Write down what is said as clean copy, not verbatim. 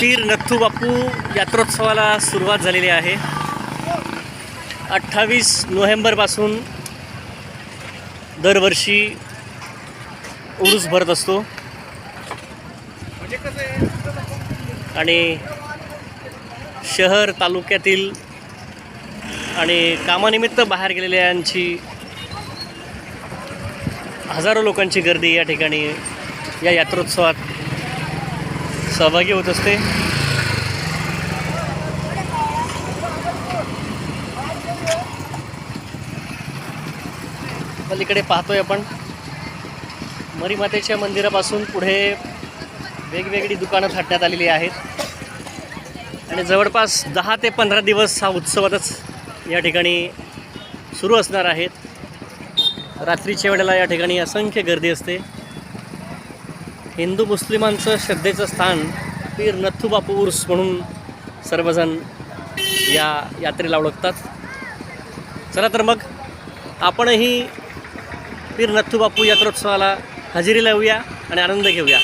पीर नथू बापू यात्रोत्सवाला सुरुवात झालेली आहे। 28 नोव्हेंबरपासून दरवर्षी उरूस भरत असतो आणि शहर तालुक्यातील आणि कामानिमित्त बाहेर गेलेल्यांची हजारो लोकांची गर्दी या ठिकाणी या यात्रोत्सवात सहभागी होत असते। पलीकडे पाहतोय आपण मरीमातेच्या मंदिरापासून पुढे वेगवेगळी दुकानं थाटण्यात आलेली आहेत आणि जवळपास 10 ते 15 दिवस हा उत्सवातच या ठिकाणी सुरू असणार आहेत। रात्रीच्या वेळेला या ठिकाणी असंख्य गर्दी असते। हिंदू मुस्लिमांचं श्रद्धेचं स्थान पीर नथू बापू उर्स म्हणून सर्वजण या यात्रेला ओळखतात। चला तर मग आपणही पीर नथू बापू यात्रोत्सवाला हजेरी लावूया आणि आनंद घेऊया।